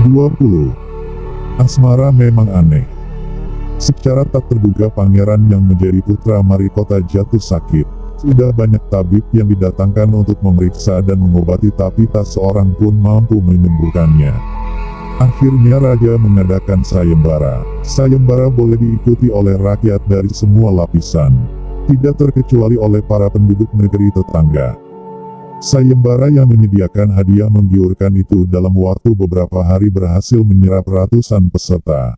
20. Asmara memang aneh. Secara tak terduga pangeran yang menjadi putra Marikota jatuh sakit. Sudah banyak tabib yang didatangkan untuk memeriksa dan mengobati tapi tak seorang pun mampu menyembuhkannya. Akhirnya raja mengadakan sayembara. Sayembara boleh diikuti oleh rakyat dari semua lapisan, tidak terkecuali oleh para penduduk negeri tetangga. Sayembara yang menyediakan hadiah menggiurkan itu dalam waktu beberapa hari berhasil menyerap ratusan peserta.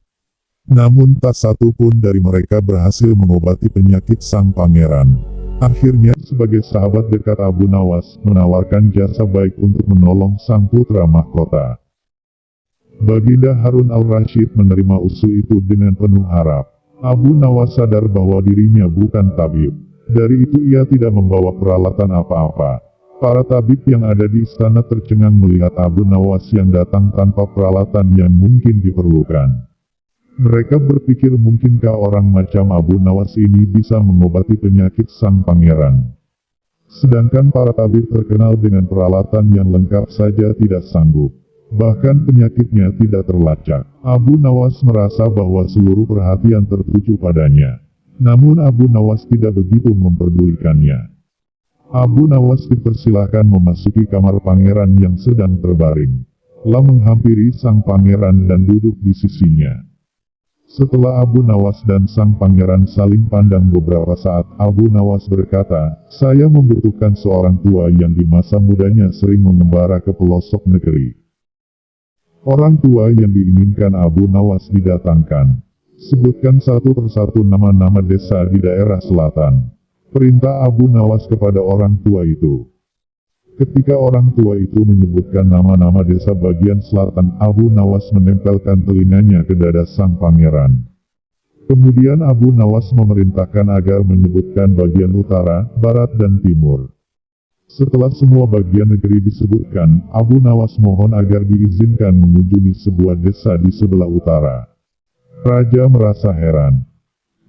Namun tak satu pun dari mereka berhasil mengobati penyakit sang pangeran. Akhirnya, sebagai sahabat dekat Abu Nawas, menawarkan jasa baik untuk menolong sang putra mahkota. Baginda Harun al-Rashid menerima usul itu dengan penuh harap. Abu Nawas sadar bahwa dirinya bukan tabib. Dari itu ia tidak membawa peralatan apa-apa. Para tabib yang ada di istana tercengang melihat Abu Nawas yang datang tanpa peralatan yang mungkin diperlukan. Mereka berpikir mungkinkah orang macam Abu Nawas ini bisa mengobati penyakit sang pangeran. Sedangkan para tabib terkenal dengan peralatan yang lengkap saja tidak sanggup. Bahkan penyakitnya tidak terlacak. Abu Nawas merasa bahwa seluruh perhatian tertuju padanya. Namun Abu Nawas tidak begitu memperdulikannya. Abu Nawas dipersilahkan memasuki kamar pangeran yang sedang terbaring. Lalu menghampiri sang pangeran dan duduk di sisinya. Setelah Abu Nawas dan sang pangeran saling pandang beberapa saat, Abu Nawas berkata, "Saya membutuhkan seorang tua yang di masa mudanya sering mengembara ke pelosok negeri." Orang tua yang diinginkan Abu Nawas didatangkan. Sebutkan satu persatu nama-nama desa di daerah selatan. Perintah Abu Nawas kepada orang tua itu. Ketika orang tua itu menyebutkan nama-nama desa bagian selatan, Abu Nawas menempelkan telinganya ke dada sang pangeran. Kemudian Abu Nawas memerintahkan agar menyebutkan bagian utara, barat dan timur. Setelah semua bagian negeri disebutkan, Abu Nawas mohon agar diizinkan mengunjungi sebuah desa di sebelah utara. Raja merasa heran.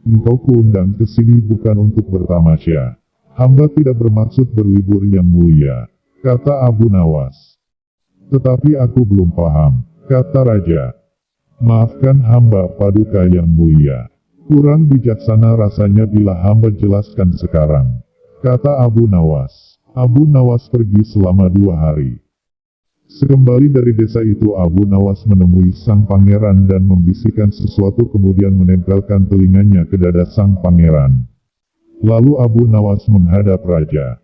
"Engkau kuundang ke sini bukan untuk bertamasya. Hamba tidak bermaksud berlibur yang mulia," kata Abu Nawas. "Tetapi aku belum paham," kata raja. "Maafkan hamba paduka yang mulia. Kurang bijaksana rasanya bila hamba jelaskan sekarang," kata Abu Nawas. Abu Nawas pergi selama 2 hari. Sekembali dari desa itu Abu Nawas menemui sang pangeran dan membisikkan sesuatu kemudian menempelkan telinganya ke dada sang pangeran. Lalu Abu Nawas menghadap raja.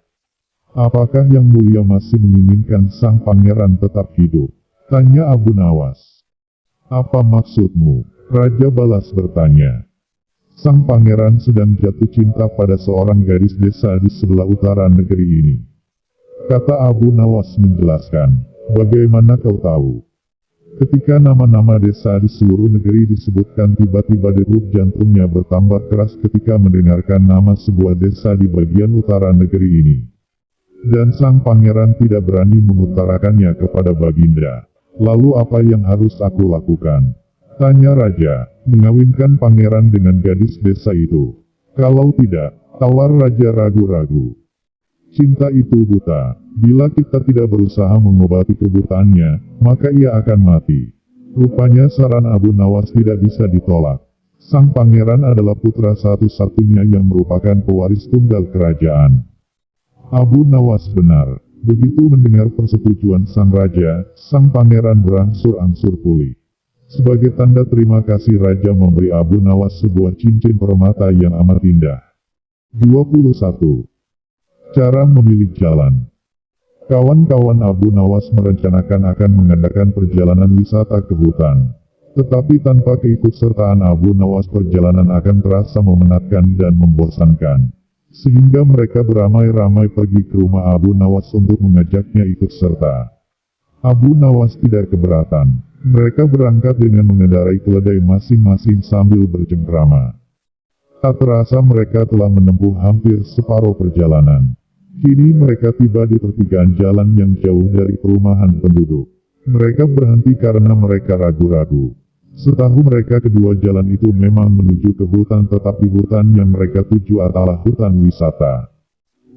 "Apakah yang mulia masih menginginkan sang pangeran tetap hidup?" tanya Abu Nawas. "Apa maksudmu?" Raja balas bertanya. "Sang pangeran sedang jatuh cinta pada seorang gadis desa di sebelah utara negeri ini," kata Abu Nawas menjelaskan. "Bagaimana kau tahu?" Ketika nama-nama desa di seluruh negeri disebutkan, tiba-tiba degup jantungnya bertambah keras ketika mendengarkan nama sebuah desa di bagian utara negeri ini. Dan sang pangeran tidak berani mengutarakannya kepada baginda. "Lalu apa yang harus aku lakukan?" tanya raja. "Mengawinkan pangeran dengan gadis desa itu. Kalau tidak," tawar raja ragu-ragu. "Cinta itu buta. Bila kita tidak berusaha mengobati kebutaannya, maka ia akan mati." Rupanya saran Abu Nawas tidak bisa ditolak. Sang pangeran adalah putra satu-satunya yang merupakan pewaris tunggal kerajaan. Abu Nawas benar. Begitu mendengar persetujuan sang raja, sang pangeran berangsur-angsur pulih. Sebagai tanda terima kasih raja memberi Abu Nawas sebuah cincin permata yang amat indah. 21. Cara memilih jalan. Kawan-kawan Abu Nawas merencanakan akan mengadakan perjalanan wisata ke hutan. Tetapi tanpa keikutsertaan Abu Nawas perjalanan akan terasa memenatkan dan membosankan. Sehingga mereka beramai-ramai pergi ke rumah Abu Nawas untuk mengajaknya ikut serta. Abu Nawas tidak keberatan. Mereka berangkat dengan mengendarai keledai masing-masing sambil bercengkrama. Tak terasa mereka telah menempuh hampir separuh perjalanan. Kini mereka tiba di pertigaan jalan yang jauh dari perumahan penduduk. Mereka berhenti karena mereka ragu-ragu. Setahu mereka kedua jalan itu memang menuju ke hutan, tetapi hutan yang mereka tuju adalah hutan wisata.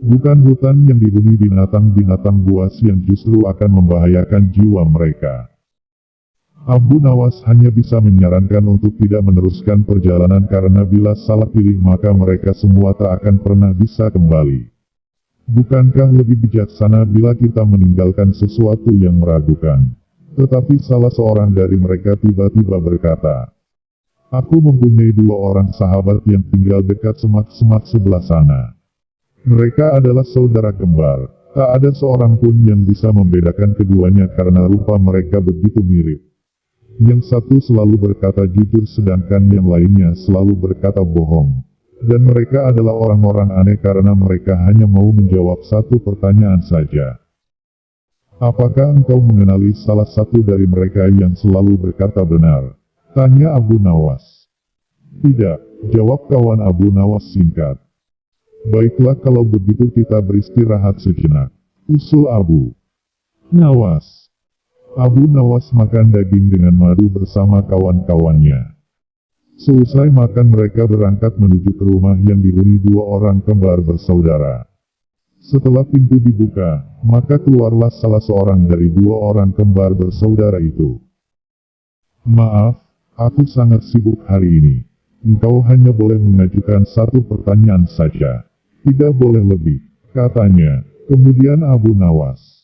Bukan hutan yang dihuni binatang-binatang buas yang justru akan membahayakan jiwa mereka. Abu Nawas hanya bisa menyarankan untuk tidak meneruskan perjalanan karena bila salah pilih maka mereka semua tak akan pernah bisa kembali. Bukankah lebih bijaksana bila kita meninggalkan sesuatu yang meragukan? Tetapi salah seorang dari mereka tiba-tiba berkata, "Aku mempunyai 2 orang sahabat yang tinggal dekat semak-semak sebelah sana. Mereka adalah saudara kembar. Tak ada seorang pun yang bisa membedakan keduanya karena rupa mereka begitu mirip. Yang satu selalu berkata jujur sedangkan yang lainnya selalu berkata bohong. Dan mereka adalah orang-orang aneh karena mereka hanya mau menjawab satu pertanyaan saja. Apakah engkau mengenali salah satu dari mereka yang selalu berkata benar?" tanya Abu Nawas. "Tidak," jawab kawan Abu Nawas singkat. "Baiklah kalau begitu kita beristirahat sejenak," usul Abu Nawas. Abu Nawas makan daging dengan madu bersama kawan-kawannya. Seusai makan mereka berangkat menuju ke rumah yang dihuni 2 orang kembar bersaudara. Setelah pintu dibuka, maka keluarlah salah seorang dari 2 orang kembar bersaudara itu. "Maaf, aku sangat sibuk hari ini. Engkau hanya boleh mengajukan 1 pertanyaan saja. Tidak boleh lebih," katanya. Kemudian Abu Nawas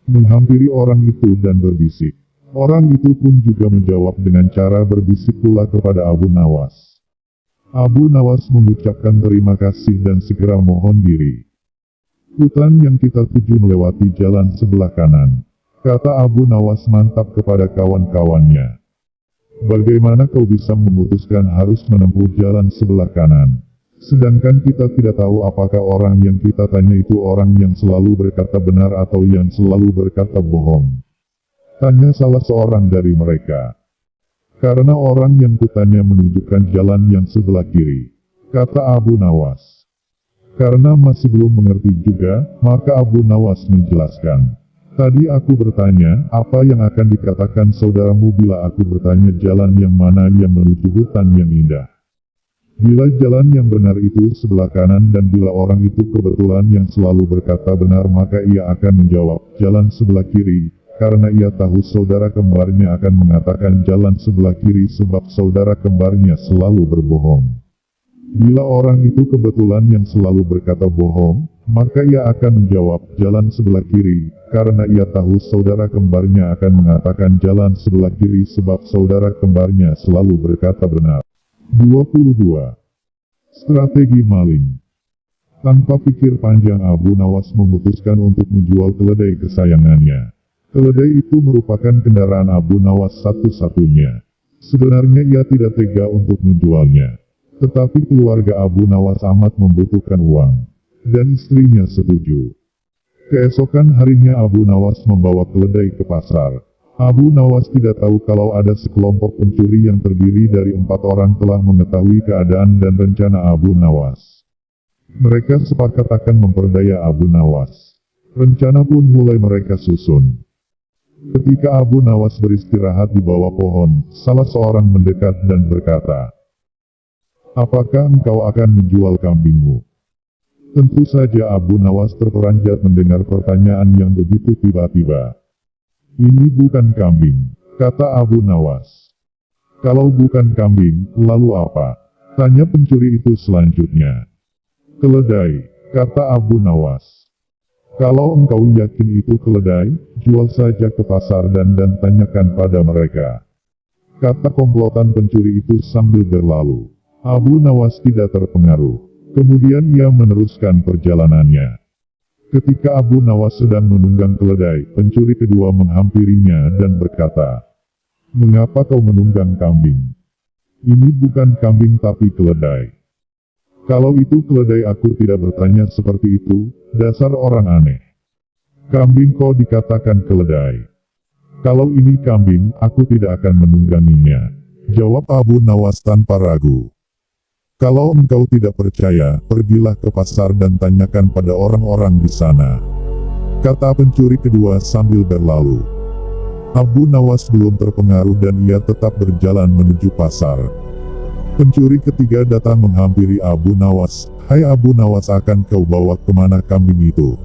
menghampiri orang itu dan berbisik. Orang itu pun juga menjawab dengan cara berbisik pula kepada Abu Nawas. Abu Nawas mengucapkan terima kasih dan segera mohon diri. "Hutan yang kita tuju melewati jalan sebelah kanan," kata Abu Nawas mantap kepada kawan-kawannya. "Bagaimana kau bisa memutuskan harus menempuh jalan sebelah kanan? Sedangkan kita tidak tahu apakah orang yang kita tanya itu orang yang selalu berkata benar atau yang selalu berkata bohong?" tanya salah seorang dari mereka. "Karena orang yang kutanya menunjukkan jalan yang sebelah kiri," kata Abu Nawas. Karena masih belum mengerti juga, maka Abu Nawas menjelaskan. "Tadi aku bertanya, apa yang akan dikatakan saudaramu bila aku bertanya jalan yang mana yang menuju hutan yang indah? Bila jalan yang benar itu sebelah kanan dan bila orang itu kebetulan yang selalu berkata benar maka ia akan menjawab jalan sebelah kiri. Karena ia tahu saudara kembarnya akan mengatakan jalan sebelah kiri sebab saudara kembarnya selalu berbohong. Bila orang itu kebetulan yang selalu berkata bohong, maka ia akan menjawab jalan sebelah kiri, karena ia tahu saudara kembarnya akan mengatakan jalan sebelah kiri sebab saudara kembarnya selalu berkata benar." 22. Strategi maling. Tanpa pikir panjang Abu Nawas memutuskan untuk menjual keledai kesayangannya. Keledai itu merupakan kendaraan Abu Nawas satu-satunya. Sebenarnya ia tidak tega untuk menjualnya. Tetapi keluarga Abu Nawas amat membutuhkan uang. Dan istrinya setuju. Keesokan harinya Abu Nawas membawa keledai ke pasar. Abu Nawas tidak tahu kalau ada sekelompok pencuri yang terdiri dari 4 orang telah mengetahui keadaan dan rencana Abu Nawas. Mereka sepakat akan memperdaya Abu Nawas. Rencana pun mulai mereka susun. Ketika Abu Nawas beristirahat di bawah pohon, salah seorang mendekat dan berkata, "Apakah engkau akan menjual kambingmu?" Tentu saja Abu Nawas terperanjat mendengar pertanyaan yang begitu tiba-tiba. "Ini bukan kambing," kata Abu Nawas. "Kalau bukan kambing, lalu apa?" tanya pencuri itu selanjutnya. "Keledai," kata Abu Nawas. "Kalau engkau yakin itu keledai, jual saja ke pasar dan tanyakan pada mereka," kata komplotan pencuri itu sambil berlalu. Abu Nawas tidak terpengaruh. Kemudian ia meneruskan perjalanannya. Ketika Abu Nawas sedang menunggang keledai, pencuri kedua menghampirinya dan berkata, "Mengapa kau menunggang kambing? Ini bukan kambing tapi keledai." "Kalau itu keledai aku tidak bertanya seperti itu, dasar orang aneh. Kambing kau dikatakan keledai. Kalau ini kambing, aku tidak akan menungganginya," jawab Abu Nawas tanpa ragu. "Kalau engkau tidak percaya, pergilah ke pasar dan tanyakan pada orang-orang di sana," kata pencuri kedua sambil berlalu. Abu Nawas belum terpengaruh dan ia tetap berjalan menuju pasar. Pencuri ketiga datang menghampiri Abu Nawas. "Hai Abu Nawas, akan kau bawa kemana kambing itu?"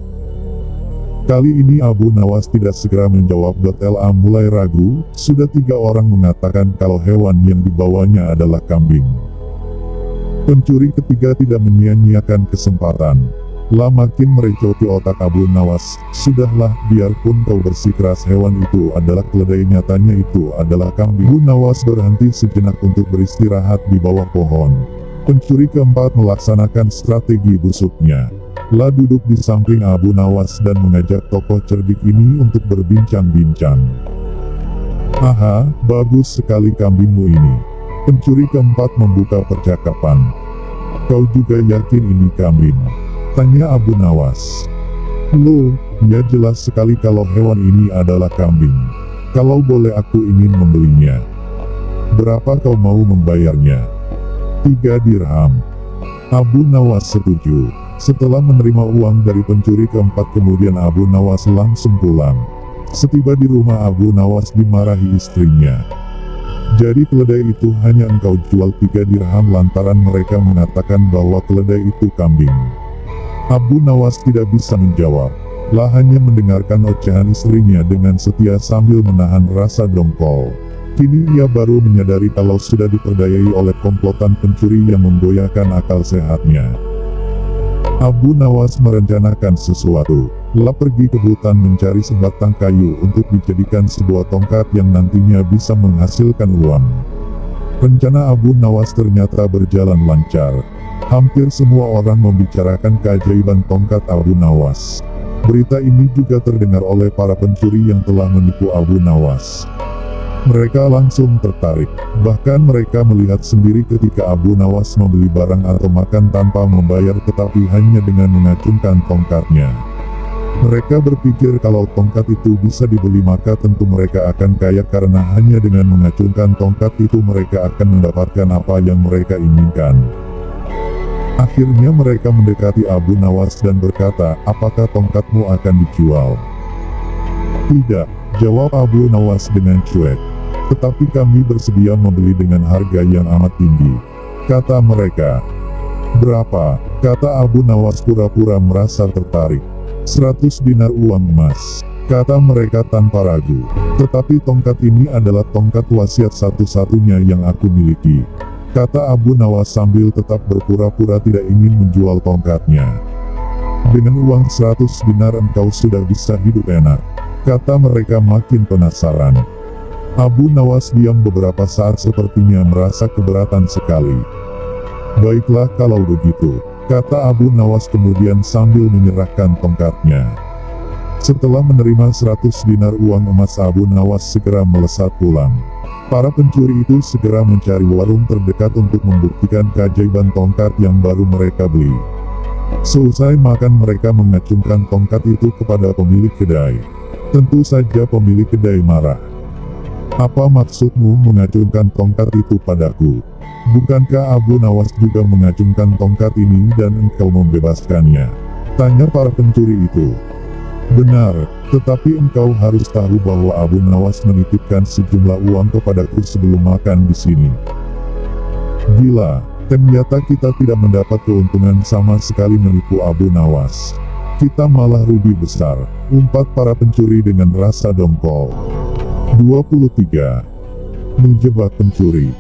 Kali ini Abu Nawas tidak segera menjawab. LA mulai ragu, sudah 3 orang mengatakan kalau hewan yang dibawanya adalah kambing. Pencuri ketiga tidak menyia-nyiakan kesempatan. Makin merecoki otak Abu Nawas. Sudahlah, biarpun kau bersikeras hewan itu adalah keledai, nyatanya itu adalah kambing. Abu Nawas berhenti sejenak untuk beristirahat di bawah pohon. Pencuri keempat melaksanakan strategi busuknya. Duduk di samping Abu Nawas dan mengajak tokoh cerdik ini untuk berbincang-bincang. Aha, bagus sekali kambingmu ini. Pencuri keempat membuka percakapan. Kau juga yakin ini kambing? Tanya Abu Nawas. Loh, ya jelas sekali kalau hewan ini adalah kambing. Kalau boleh aku ingin membelinya. Berapa kau mau membayarnya? 3 dirham. Abu Nawas setuju. Setelah menerima uang dari pencuri keempat, kemudian Abu Nawas langsung pulang. Setiba di rumah, Abu Nawas dimarahi istrinya. Jadi keledai itu hanya engkau jual 3 dirham lantaran mereka mengatakan bahwa keledai itu kambing. Abu Nawas tidak bisa menjawab. Hanya mendengarkan ocehan istrinya dengan setia sambil menahan rasa dongkol. Kini ia baru menyadari kalau sudah diperdayai oleh komplotan pencuri yang memgoyahkan akal sehatnya. Abu Nawas merencanakan sesuatu. Pergi ke hutan mencari sebatang kayu untuk dijadikan sebuah tongkat yang nantinya bisa menghasilkan uang. Rencana Abu Nawas ternyata berjalan lancar. Hampir semua orang membicarakan keajaiban tongkat Abu Nawas. Berita ini juga terdengar oleh para pencuri yang telah menipu Abu Nawas. Mereka langsung tertarik. Bahkan mereka melihat sendiri ketika Abu Nawas membeli barang atau makan tanpa membayar, tetapi hanya dengan mengacungkan tongkatnya. Mereka berpikir kalau tongkat itu bisa dibeli maka tentu mereka akan kaya, karena hanya dengan mengacungkan tongkat itu mereka akan mendapatkan apa yang mereka inginkan. Akhirnya mereka mendekati Abu Nawas dan berkata, apakah tongkatmu akan dijual? Tidak, jawab Abu Nawas dengan cuek. Tetapi kami bersedia membeli dengan harga yang amat tinggi, kata mereka. Berapa? Kata Abu Nawas pura-pura merasa tertarik. 100 dinar uang emas, kata mereka tanpa ragu. Tetapi tongkat ini adalah tongkat wasiat satu-satunya yang aku miliki, kata Abu Nawas sambil tetap berpura-pura tidak ingin menjual tongkatnya. Dengan uang 100 dinar engkau sudah bisa hidup enak, kata mereka makin penasaran. Abu Nawas diam beberapa saat, sepertinya merasa keberatan sekali. Baiklah kalau begitu, kata Abu Nawas kemudian sambil menyerahkan tongkatnya. Setelah menerima 100 dinar uang emas, Abu Nawas segera melesat pulang. Para pencuri itu segera mencari warung terdekat untuk membuktikan keajaiban tongkat yang baru mereka beli. Selesai makan, mereka mengacungkan tongkat itu kepada pemilik kedai. Tentu saja pemilik kedai marah. Apa maksudmu mengacungkan tongkat itu padaku? Bukankah Abu Nawas juga mengacungkan tongkat ini dan engkau membebaskannya? Tanya para pencuri itu. Benar, tetapi engkau harus tahu bahwa Abu Nawas menitipkan sejumlah uang kepadaku sebelum makan di sini. Gila, ternyata kita tidak mendapat keuntungan sama sekali menipu Abu Nawas. Kita malah rugi besar, umpat para pencuri dengan rasa dongkol. 23. Menjebak pencuri.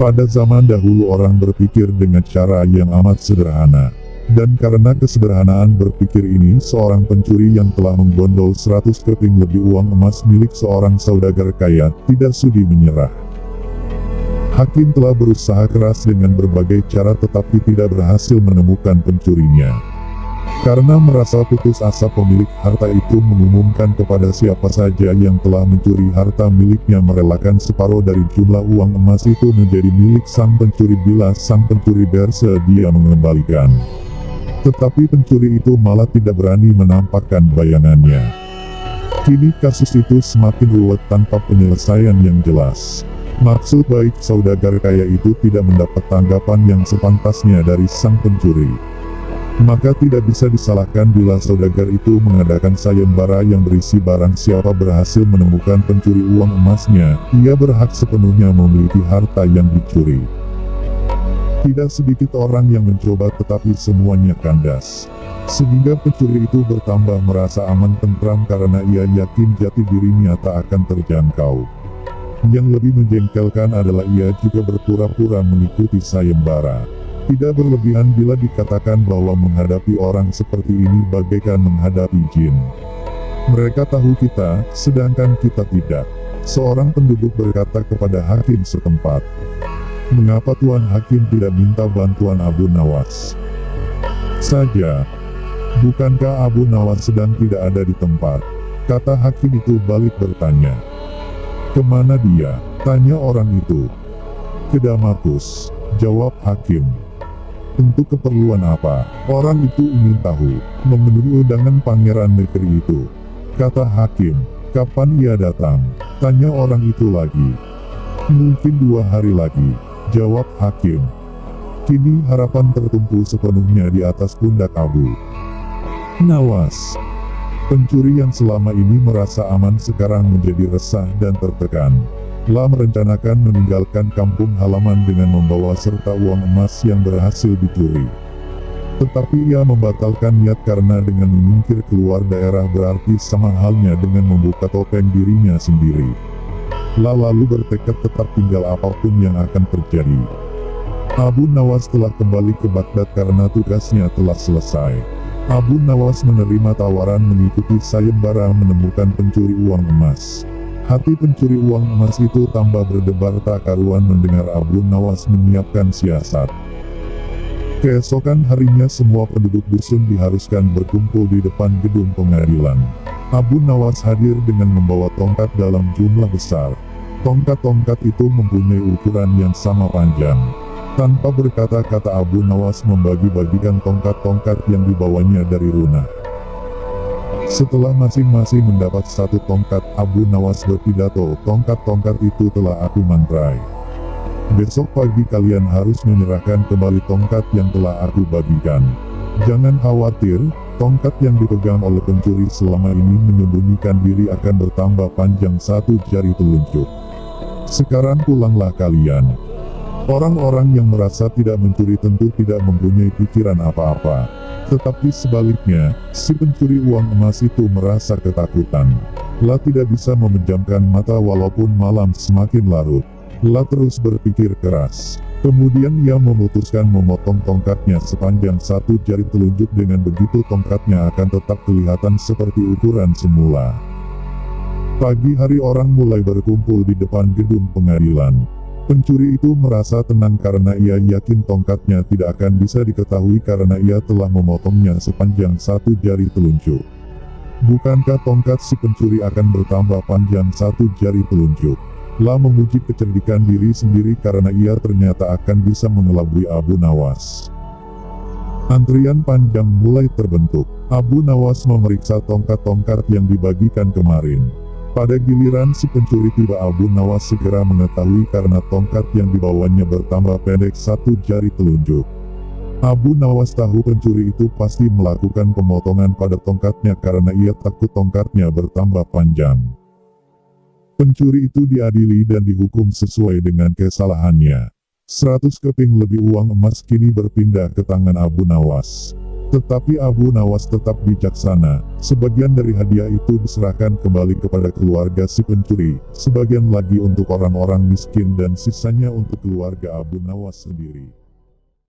Pada zaman dahulu orang berpikir dengan cara yang amat sederhana. Dan karena kesederhanaan berpikir ini, seorang pencuri yang telah menggondol 100 keping lebih uang emas milik seorang saudagar kaya, tidak sudi menyerah. Hakim telah berusaha keras dengan berbagai cara tetapi tidak berhasil menemukan pencurinya. Karena merasa putus asa, pemilik harta itu mengumumkan kepada siapa saja yang telah mencuri harta miliknya merelakan separuh dari jumlah uang emas itu menjadi milik sang pencuri bila sang pencuri bersedia mengembalikan. Tetapi pencuri itu malah tidak berani menampakkan bayangannya. Kini kasus itu semakin ruwet tanpa penyelesaian yang jelas. Maksud baik saudagar kaya itu tidak mendapat tanggapan yang sepantasnya dari sang pencuri. Maka tidak bisa disalahkan bila saudagar itu mengadakan sayembara yang berisi barang siapa berhasil menemukan pencuri uang emasnya, ia berhak sepenuhnya memiliki harta yang dicuri. Tidak sedikit orang yang mencoba tetapi semuanya kandas. Sehingga pencuri itu bertambah merasa aman tentram karena ia yakin jati dirinya tak akan terjangkau. Yang lebih menjengkelkan adalah ia juga berpura-pura mengikuti sayembara. Tidak berlebihan bila dikatakan bahwa menghadapi orang seperti ini bagaikan menghadapi jin. Mereka tahu kita, sedangkan kita tidak. Seorang penduduk berkata kepada hakim setempat, "Mengapa Tuan Hakim tidak minta bantuan Abu Nawas saja? Bukankah Abu Nawas sedang tidak ada di tempat?" Kata hakim itu balik bertanya, "Kemana dia?" Tanya orang itu. "Ke Damaskus," jawab hakim. "Untuk keperluan apa?" Orang itu ingin tahu. "Memenuhi undangan pangeran negeri itu," kata hakim. "Kapan ia datang?" Tanya orang itu lagi. "Mungkin 2 hari lagi," jawab hakim. Kini harapan tertumpu sepenuhnya di atas pundak Abu Nawas. Pencuri yang selama ini merasa aman sekarang menjadi resah dan tertekan. Telah merencanakan meninggalkan kampung halaman dengan membawa serta uang emas yang berhasil dicuri. Tetapi ia membatalkan niat karena dengan menyingkir keluar daerah berarti sama halnya dengan membuka topeng dirinya sendiri. Lalu bertekad tetap tinggal apapun yang akan terjadi. Abu Nawas telah kembali ke Baghdad karena tugasnya telah selesai. Abu Nawas menerima tawaran mengikuti sayembara menemukan pencuri uang emas. Hati pencuri uang emas itu tambah berdebar tak karuan mendengar Abu Nawas menyiapkan siasat. Keesokan harinya semua penduduk dusun diharuskan berkumpul di depan gedung pengadilan. Abu Nawas hadir dengan membawa tongkat dalam jumlah besar. Tongkat-tongkat itu mempunyai ukuran yang sama panjang. Tanpa berkata-kata Abu Nawas membagi-bagikan tongkat-tongkat yang dibawanya dari Runah. Setelah masing-masing mendapat 1 tongkat, Abu Nawas berpidato, "Tongkat-tongkat itu telah aku mantrai. Besok pagi kalian harus menyerahkan kembali tongkat yang telah aku bagikan. Jangan khawatir, tongkat yang dipegang oleh pencuri selama ini menyembunyikan diri akan bertambah panjang 1 jari telunjuk. Sekarang pulanglah kalian." Orang-orang yang merasa tidak mencuri tentu tidak mempunyai pikiran apa-apa. Tetapi sebaliknya, si pencuri uang emas itu merasa ketakutan. Lah tidak bisa memejamkan mata walaupun malam semakin larut. Lah terus berpikir keras. Kemudian ia memutuskan memotong tongkatnya sepanjang 1 jari telunjuk, dengan begitu tongkatnya akan tetap kelihatan seperti ukuran semula. Pagi hari orang mulai berkumpul di depan gedung pengadilan. Pencuri itu merasa tenang karena ia yakin tongkatnya tidak akan bisa diketahui karena ia telah memotongnya sepanjang 1 jari telunjuk. Bukankah tongkat si pencuri akan bertambah panjang 1 jari telunjuk? Lah memuji kecerdikan diri sendiri karena ia ternyata akan bisa mengelabui Abu Nawas. Antrian panjang mulai terbentuk. Abu Nawas memeriksa tongkat-tongkat yang dibagikan kemarin. Pada giliran si pencuri tiba, Abu Nawas segera mengetahui karena tongkat yang dibawanya bertambah pendek 1 jari telunjuk. Abu Nawas tahu pencuri itu pasti melakukan pemotongan pada tongkatnya karena ia takut tongkatnya bertambah panjang. Pencuri itu diadili dan dihukum sesuai dengan kesalahannya. 100 keping lebih uang emas kini berpindah ke tangan Abu Nawas. Tetapi Abu Nawas tetap bijaksana. Sebagian dari hadiah itu diserahkan kembali kepada keluarga si pencuri, sebagian lagi untuk orang-orang miskin dan sisanya untuk keluarga Abu Nawas sendiri.